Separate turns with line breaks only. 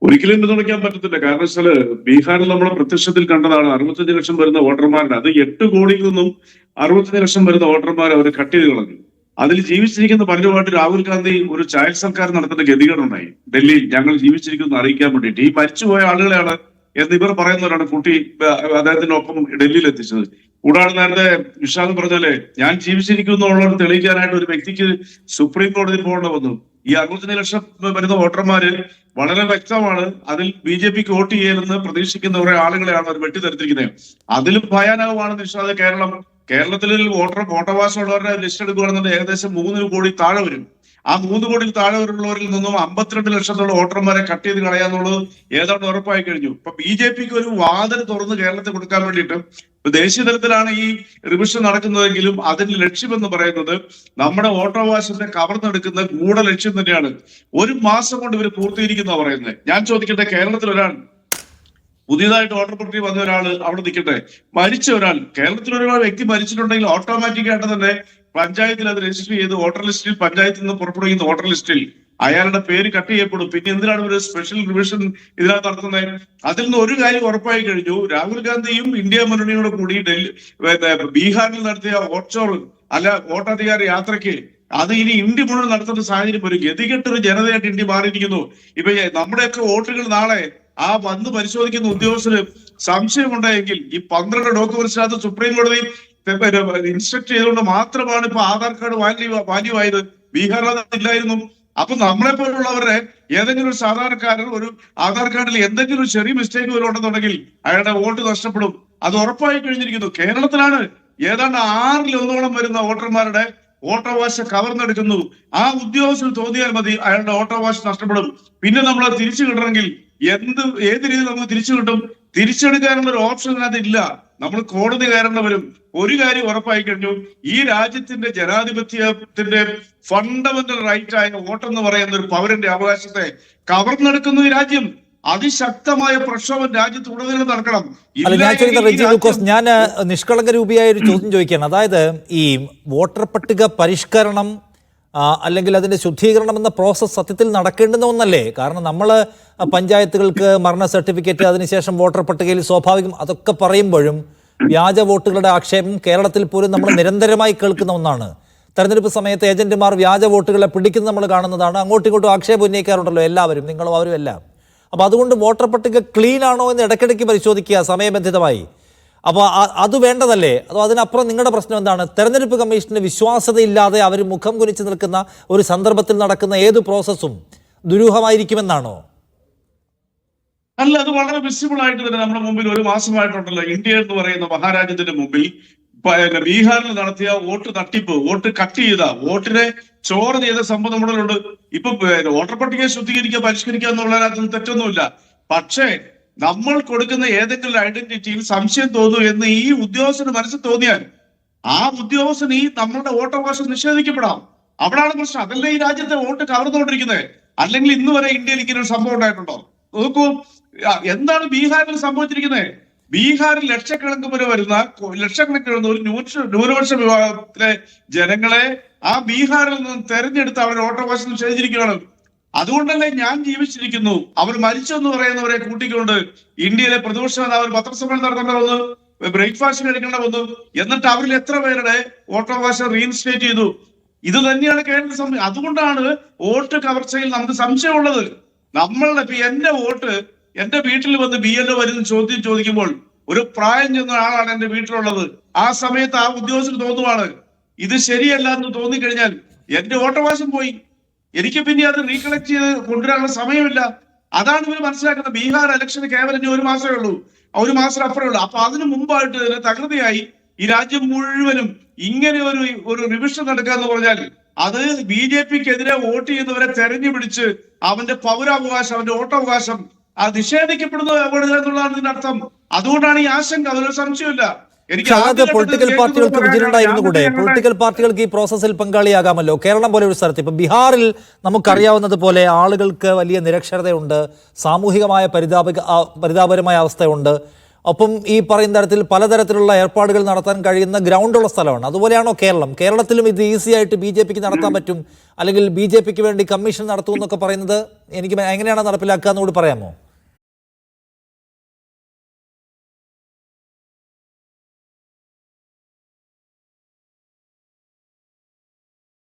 ഒരിക്കലും പിന്തുണയ്ക്കാൻ പറ്റത്തില്ല. കാരണം വെച്ചാല് ബീഹാറിൽ നമ്മൾ പ്രത്യക്ഷത്തിൽ കണ്ടതാണ് 65 ലക്ഷം വരുന്ന വോട്ടർമാരുടെ അത് 8 കോടിയിൽ നിന്നും 65 ലക്ഷം വരുന്ന വോട്ടർമാരെ അവർ കട്ട് ചെയ്ത് കളഞ്ഞു. അതിൽ ജീവിച്ചിരിക്കുന്ന പലരുമായിട്ട് രാഹുൽ ഗാന്ധി ഒരു ചായൽ സർക്കാർ നടത്തുന്ന ഗതികേടുണ്ടായി. ഡൽഹിയിൽ ഞങ്ങൾ ജീവിച്ചിരിക്കുന്നു അറിയിക്കാൻ വേണ്ടിയിട്ട് ഈ മരിച്ചുപോയ ആളുകളെയാണ് എന്ന് ഇവർ പറയുന്നവരാണ് കൂട്ടി അദ്ദേഹത്തിന്റെ ഒപ്പം ഡൽഹിയിൽ എത്തിച്ചത്. കൂടാതെ നേരത്തെ നിഷാദ് പറഞ്ഞാലേ ഞാൻ ജീവിച്ചിരിക്കുന്നുള്ളത് തെളിയിക്കാനായിട്ട് ഒരു വ്യക്തിക്ക് സുപ്രീം കോടതിയിൽ പോകേണ്ട വന്നു. ഈ 65 ലക്ഷം വരുന്ന വോട്ടർമാര് വളരെ വ്യക്തമാണ്. അതിൽ BJPക്ക് വോട്ട് ചെയ്യലെന്ന് പ്രതീക്ഷിക്കുന്ന കുറെ ആളുകളെയാണ് അവർ വെട്ടിത്തെറിച്ചിരിക്കുന്നത്. അതിലും ഭയാനകമാണ് നിഷാദ് കേരളത്തിൽ വോട്ടവകാശമുള്ളവരുടെ ലിസ്റ്റ് എടുക്കുകയാണെന്നുണ്ടെങ്കിൽ ഏകദേശം 3 കോടി താഴെ വരും. ആ 3 കോടി താഴെ വരുന്നവരിൽ നിന്നും 52 ലക്ഷത്തോളം വോട്ടർമാരെ കട്ട് ചെയ്ത് കളയാന്നുള്ളത് ഏതാണ്ട് ഉറപ്പായി കഴിഞ്ഞു. ഇപ്പൊ BJPക്ക് ഒരു വാതിൽ തുറന്ന് കേരളത്തിൽ കൊടുക്കാൻ വേണ്ടിയിട്ട് ദേശീയ തലത്തിലാണ് ഈ റിവിഷൻ നടക്കുന്നതെങ്കിലും അതിന്റെ ലക്ഷ്യമെന്ന് പറയുന്നത് നമ്മുടെ വോട്ടവകാശത്തെ കവർന്നെടുക്കുന്ന ഗൂഢലക്ഷ്യം തന്നെയാണ്. 1 മാസം കൊണ്ട് ഇവർ പൂർത്തീകരിക്കുന്ന പറയുന്നത്. ഞാൻ ചോദിക്കട്ടെ, കേരളത്തിൽ ഒരാൾ പുതിയതായിട്ട് വോട്ടർ പട്ടിക വന്ന ഒരാൾ അവിടെ നിൽക്കട്ടെ, മരിച്ച ഒരാൾ കേരളത്തിൽ ഒരുപാട് വ്യക്തി മരിച്ചിട്ടുണ്ടെങ്കിൽ ഓട്ടോമാറ്റിക് ആയിട്ട് തന്നെ പഞ്ചായത്തിൽ അത് രജിസ്റ്റർ ചെയ്ത് വോട്ടർ ലിസ്റ്റിൽ പഞ്ചായത്തിൽ നിന്ന് പുറപ്പെടുവിക്കുന്ന വോട്ടർ ലിസ്റ്റിൽ അയാളുടെ പേര് കട്ട് ചെയ്യപ്പെടും. പിന്നെ എന്തിനാണ് ഒരു സ്പെഷ്യൽ റിവിഷൻ ഇതിനകത്ത് നടത്തുന്നത്? അതിൽ നിന്ന് ഒരു കാര്യം ഉറപ്പായി കഴിഞ്ഞു. രാഹുൽ ഗാന്ധിയും ഇന്ത്യ മുന്നണിയോട് കൂടി ബീഹാറിൽ നടത്തിയ വോട്ടധികാര യാത്രയ്ക്ക് അത് ഇനി ഇന്ത്യ മുഴുവൻ നടത്തുന്ന സാഹചര്യം ഒരു ഗതികെട്ടൊരു ജനതയായിട്ട് ഇന്ത്യ മാറിയിരിക്കുന്നു. ഇപ്പൊ നമ്മുടെയൊക്കെ വോട്ടുകൾ നാളെ ആ വന്ന് പരിശോധിക്കുന്ന ഉദ്യോഗസ്ഥന് സംശയമുണ്ടായെങ്കിൽ ഈ 12 ഡോക്യുമെന്റ്സിനകത്ത് സുപ്രീം കോടതി ഇൻസ്ട്രക്ട് ചെയ്തുകൊണ്ട് മാത്രമാണ് ഇപ്പൊ ആധാർ കാർഡ് വാല്യൂ ആയത്. ബീഹാറിൽ അതില്ലായിരുന്നു. അപ്പൊ നമ്മളെ പോലുള്ളവരുടെ ഏതെങ്കിലും ഒരു സാധാരണക്കാരൻ ഒരു ആധാർ കാർഡിൽ എന്തെങ്കിലും ഒരു ചെറിയ മിസ്റ്റേക്ക് പോലും ഉണ്ടെന്നുണ്ടെങ്കിൽ അയാളുടെ വോട്ട് നഷ്ടപ്പെടും. അത് ഉറപ്പായി കഴിഞ്ഞിരിക്കുന്നു. കേരളത്തിലാണ് ഏതാണ്ട് 1/6 വരുന്ന വോട്ടർമാരുടെ വോട്ടവകാശം കവർന്നെടുക്കുന്നു. ആ ഉദ്യോഗസ്ഥന് തോന്നിയാൽ മതി അയാളുടെ വോട്ടവകാശം നഷ്ടപ്പെടും. പിന്നെ നമ്മൾ അത് തിരിച്ചു കിട്ടണമെങ്കിൽ ഏത് രീതിയിൽ നമുക്ക് തിരിച്ചു കിട്ടും? തിരിച്ചെടുക്കാനുള്ള ഒരു ഓപ്ഷൻ അതിനകത്ത് ഇല്ല. നമ്മൾ കോടതി കയറേണ്ടി വരും. ഒരു കാര്യം ഉറപ്പായി കഴിഞ്ഞു, ഈ രാജ്യത്തിന്റെ ജനാധിപത്യത്തിന്റെ ഫണ്ടമെന്റൽ റൈറ്റ് ആയ വോട്ടെന്ന് പറയുന്ന ഒരു പൗരന്റെ അവകാശത്തെ കവർന്നെടുക്കുന്നു ഈ രാജ്യം. അതിശക്തമായ പ്രക്ഷോഭം രാജ്യത്ത് ഉടനീളം നടക്കണം.
ഞാൻ നിഷ്കളങ്ക രൂപിയായ ഒരു ചോദ്യം ചോദിക്കുകയാണ്. അതായത് ഈ വോട്ടർ പട്ടിക പരിഷ്കരണം അല്ലെങ്കിൽ അതിൻ്റെ ശുദ്ധീകരണം എന്ന പ്രോസസ്സ് സത്യത്തിൽ നടക്കേണ്ടുന്ന ഒന്നല്ലേ? കാരണം നമ്മൾ പഞ്ചായത്തുകൾക്ക് മരണ സർട്ടിഫിക്കറ്റ്, അതിനുശേഷം വോട്ടർ പട്ടികയിൽ സ്വാഭാവികം അതൊക്കെ പറയുമ്പോഴും വ്യാജ വോട്ടുകളുടെ ആക്ഷേപം കേരളത്തിൽ പോലും നമ്മൾ നിരന്തരമായി കേൾക്കുന്ന ഒന്നാണ്. തെരഞ്ഞെടുപ്പ് സമയത്ത് ഏജന്റുമാർ വ്യാജ വോട്ടുകളെ പിടിക്കുന്നത് നമ്മൾ കാണുന്നതാണ്. അങ്ങോട്ടും ഇങ്ങോട്ടും ആക്ഷേപം ഉന്നയിക്കാറുണ്ടല്ലോ എല്ലാവരും, നിങ്ങളും അവരും എല്ലാം. അപ്പോൾ അതുകൊണ്ട് വോട്ടർ പട്ടിക ക്ലീൻ ആണോ എന്ന് ഇടയ്ക്കിടയ്ക്ക് പരിശോധിക്കുക സമയബന്ധിതമായി. അപ്പോൾ അത് വേണ്ടതല്ലേ? അതോ അതിനപ്പുറം നിങ്ങളുടെ പ്രശ്നം എന്താണ്? തെരഞ്ഞെടുപ്പ് കമ്മീഷന് വിശ്വാസ്യതയില്ലാതെ അവർ മുഖം കുനിച്ച് നിൽക്കുന്ന ഒരു സന്ദർഭത്തിൽ നടക്കുന്ന ഏത് പ്രോസസ്സും ദുരൂഹമായിരിക്കുമെന്നാണോ?
അല്ല, അത് വളരെ വിസിബിൾ ആയിട്ട് തന്നെ നമ്മുടെ മുമ്പിൽ 1 മാസമായിട്ടുണ്ടല്ലോ. ഇന്ത്യ എന്ന് പറയുന്ന മഹാരാജ്യത്തിന്റെ മുമ്പിൽ ബീഹാറിൽ നടത്തിയ വോട്ട് തട്ടിപ്പ്, വോട്ട് കട്ട് ചെയ്ത, വോട്ടിനെ ചോറ് ചെയ്ത സംഭവം നമ്മളിലുണ്ട്. ഇപ്പൊ വോട്ടർ പട്ടിക ശുദ്ധീകരിക്കുക, പരിഷ്കരിക്കുക എന്നുള്ളതിനകത്ത് തെറ്റൊന്നുമില്ല. പക്ഷേ നമ്മൾ കൊടുക്കുന്ന ഏതെങ്കിലും ഐഡന്റിറ്റിയിൽ സംശയം തോന്നുന്നു എന്ന് ഈ ഉദ്യോഗസ്ഥന് മനസ്സിൽ തോന്നിയാൽ ആ ഉദ്യോഗസ്ഥന് ഈ നമ്മളുടെ വോട്ടവകാശം നിഷേധിക്കപ്പെടാം. അവിടാണ് പ്രശ്നം. അതല്ലേ ഈ രാജ്യത്തെ വോട്ട് കവർന്നുകൊണ്ടിരിക്കുന്നത്. അല്ലെങ്കിൽ ഇന്ന് വരെ ഇന്ത്യയിൽ ഇങ്ങനെ ഒരു സംഭവം ഉണ്ടായിട്ടുണ്ടോ? നോക്കൂ, എന്താണ് ബീഹാറിൽ സംഭവിച്ചിരിക്കുന്നത്. ബീഹാറിൽ ലക്ഷക്കണക്കിന് വരുന്ന ഒരു ന്യൂനപക്ഷ വിഭാഗത്തിലെ ജനങ്ങളെ ആ ബീഹാറിൽ നിന്ന് തെരഞ്ഞെടുത്ത് അവരുടെ വോട്ടവകാശം നിഷേധിച്ചിരിക്കുകയാണ്. അതുകൊണ്ടല്ലേ ഞാൻ ജീവിച്ചിരിക്കുന്നു, അവർ മരിച്ചെന്ന് പറയുന്നവരെ കൂട്ടിക്കൊണ്ട് ഇന്ത്യയിലെ പ്രതിപക്ഷ നേതാവ് പത്രസമ്മേളനം നടത്തേണ്ട വന്നു, ബ്രേക്ക്ഫാസ്റ്റ് കഴിക്കേണ്ട വന്നു. എന്നിട്ട് അവരിൽ എത്ര പേരുടെ വോട്ടവകാശം റീഇൻസ്റ്റേറ്റ് ചെയ്തു? ഇത് തന്നെയാണ് കേരള അതുകൊണ്ടാണ് വോട്ട് കവർച്ചയിൽ നമുക്ക് സംശയമുള്ളത്. നമ്മളുടെ ഇപ്പൊ എന്റെ വോട്ട് എന്റെ വീട്ടിൽ വന്ന് BLO വരുന്ന ചോദ്യം ചോദിക്കുമ്പോൾ ഒരു പ്രായം ചെന്ന ആളാണ് എന്റെ വീട്ടിലുള്ളത്. ആ സമയത്ത് ആ ഉദ്യോഗസ്ഥന് തോന്നുവാണ് ഇത് ശരിയല്ല എന്ന് തോന്നിക്കഴിഞ്ഞാൽ എന്റെ വോട്ടവകാശം പോയി. എനിക്ക് പിന്നെ അത് റീകളക്ട് ചെയ്ത് കൊണ്ടുവരാനുള്ള സമയമില്ല. അതാണ് ഇവർ മനസ്സിലാക്കുന്നത്. ബീഹാർ ഇലക്ഷന് കേവലം 1 മാസമേ ഉള്ളൂ, 1 മാസം അപ്പുറമേ ഉള്ളൂ. അപ്പൊ അതിന് മുമ്പായിട്ട് തന്നെ തകൃതിയായി ഈ രാജ്യം മുഴുവനും ഇങ്ങനെ ഒരു റിവിഷൻ നടക്കുക എന്ന് പറഞ്ഞാൽ അത് BJPക്കെതിരെ വോട്ട് ചെയ്യുന്നവരെ തെരഞ്ഞു പിടിച്ച് അവന്റെ പൗരാവകാശം, അവന്റെ വോട്ടവകാശം അത് നിഷേധിക്കപ്പെടുന്നത് എന്നുള്ളതാണ് ഇതിന്റെ അർത്ഥം. അതുകൊണ്ടാണ് ഈ ആശങ്ക, അതിലൊരു സംശയമില്ല.
പൊളിറ്റിക്കൽ പാർട്ടികൾക്ക് വിജിലുണ്ടായിരുന്നു കൂടെ. പൊളിറ്റിക്കൽ പാർട്ടികൾക്ക് ഈ പ്രോസസ്സിൽ പങ്കാളിയാകാമല്ലോ. കേരളം പോലെ ഒരു സ്ഥലത്ത്, ഇപ്പൊ ബീഹാറിൽ നമുക്കറിയാവുന്നത് പോലെ ആളുകൾക്ക് വലിയ നിരക്ഷരതയുണ്ട്, സാമൂഹികമായ പരിതാപകരമായ അവസ്ഥയുണ്ട്. ഒപ്പം ഈ പറയുന്ന തരത്തിൽ പലതരത്തിലുള്ള ഏർപ്പാടുകൾ നടത്താൻ കഴിയുന്ന ഗ്രൗണ്ടുള്ള സ്ഥലമാണ്. അതുപോലെയാണോ കേരളം? കേരളത്തിലും ഇത് ഈസി ആയിട്ട് ബി ജെ പിക്ക് നടത്താൻ പറ്റും, അല്ലെങ്കിൽ ബി ജെ പിക്ക് വേണ്ടി കമ്മീഷൻ നടത്തും എന്നൊക്കെ പറയുന്നത് എനിക്ക് എങ്ങനെയാണ് നടപ്പിലാക്കുക എന്നുകൂടി പറയാമോ?